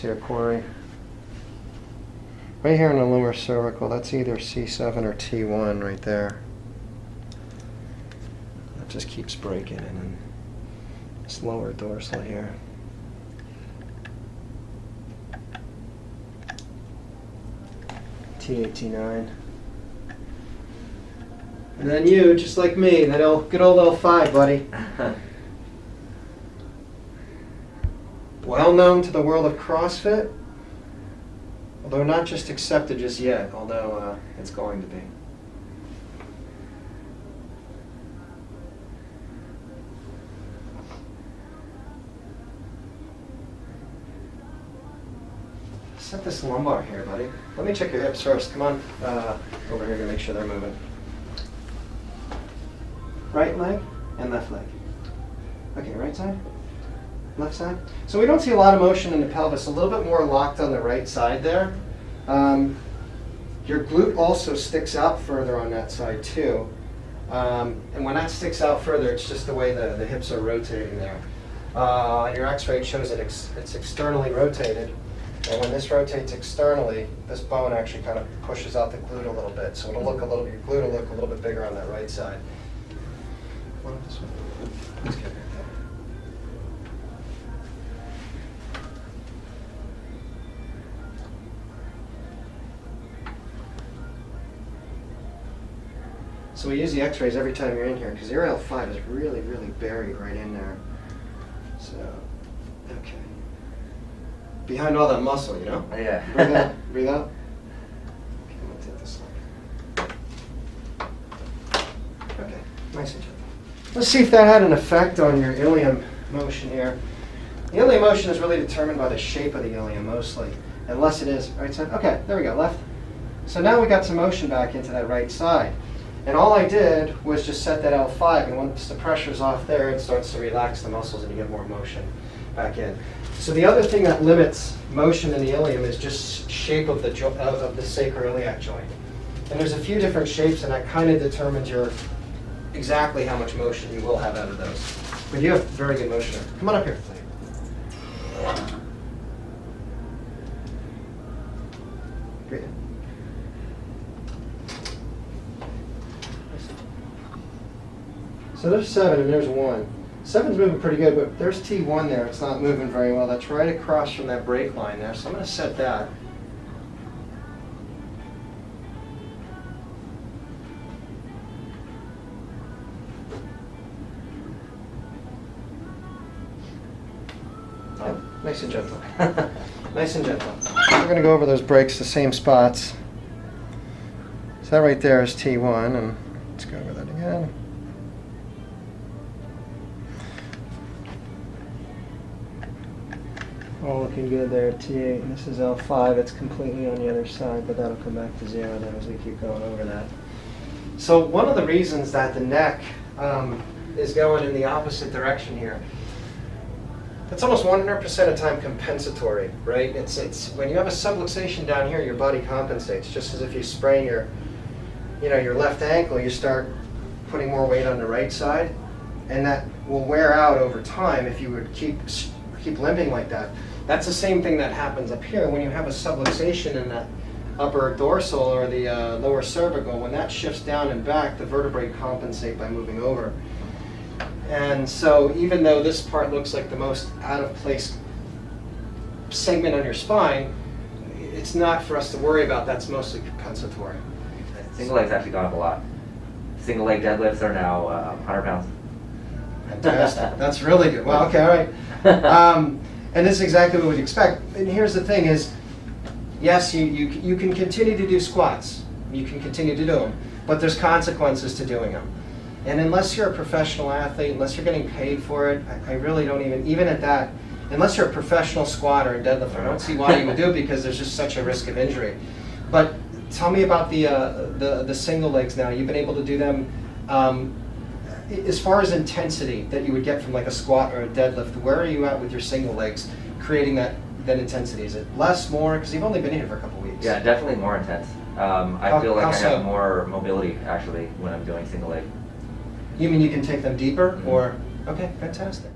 here, Corey. Right here in the lower cervical, that's either C7 or T1 right there. That just keeps breaking, and then this lower dorsal here. T8, T9. And then you, just like me, that good old L5, buddy. Well known to the world of CrossFit, although not just accepted just yet, although it's going to be. Set this lumbar here, buddy. Let me check your hips first. Come on over here to make sure they're moving. Right leg and left leg. Okay, right side, left side. So we don't see a lot of motion in the pelvis, a little bit more locked on the right side there. Your glute also sticks out further on that side too. And when that sticks out further, it's just the way the hips are rotating there. Your x-ray shows that it's externally rotated. And when this rotates externally, this bone actually kind of pushes out the glute a little bit. So it'll look your glute will look a little bit bigger on that right side. One this way. Let's get right there. So we use the x-rays every time you're in here because your L5 is really, really buried right in there. So, okay. Behind all that muscle, you know? Yeah. Breathe out, breathe out. Okay, I'm gonna take this one. Okay, nice and gentle. Let's see if that had an effect on your ilium motion here. The ilium motion is really determined by the shape of the ilium mostly, unless it is right side. Okay, there we go, left. So now we got some motion back into that right side. And all I did was just set that L5, and once the pressure's off there, it starts to relax the muscles and you get more motion back in. So the other thing that limits motion in the ilium is just shape of the sacroiliac joint. And there's a few different shapes, and that kind of determines exactly how much motion you will have out of those. But you have very good motion there. Come on up here. Great. So there's 7 and there's 1. 7's moving pretty good, but there's T1 there. It's not moving very well. That's right across from that break line there. So I'm going to set that. Oh, nice and gentle. Nice and gentle. We're going to go over those breaks, the same spots. So that right there is T1, and let's go over that again. All looking good there at T8, and this is L5. It's completely on the other side, but that'll come back to 0 then as we keep going over that. So one of the reasons that the neck is going in the opposite direction here, that's almost 100% of the time compensatory, right? It's when you have a subluxation down here, your body compensates. Just as if you sprain your left ankle, you start putting more weight on the right side, and that will wear out over time if you would keep limping like that. That's the same thing that happens up here when you have a subluxation in that upper dorsal or the lower cervical. When that shifts down and back, the vertebrae compensate by moving over. And so even though this part looks like the most out of place segment on your spine, it's not for us to worry about. That's mostly compensatory. Single leg's actually gone up a lot. Single leg deadlifts are now 100 pounds. Fantastic. That's really good. Well, okay, all right. And this is exactly what we'd expect. And here's the thing is, yes, you can continue to do squats. You can continue to do them. But there's consequences to doing them. And unless you're a professional athlete, unless you're getting paid for it, I really don't even at that, unless you're a professional squatter and deadlifter, I don't see why you would do it because there's just such a risk of injury. But tell me about the single legs now. You've been able to do them as far as intensity that you would get from like a squat or a deadlift. Where are you at with your single legs creating that intensity? Is it less, more? Because you've only been here for a couple weeks. Yeah, definitely more intense. I feel like I have more mobility actually when I'm doing single leg. You mean you can take them deeper, or? Okay, fantastic.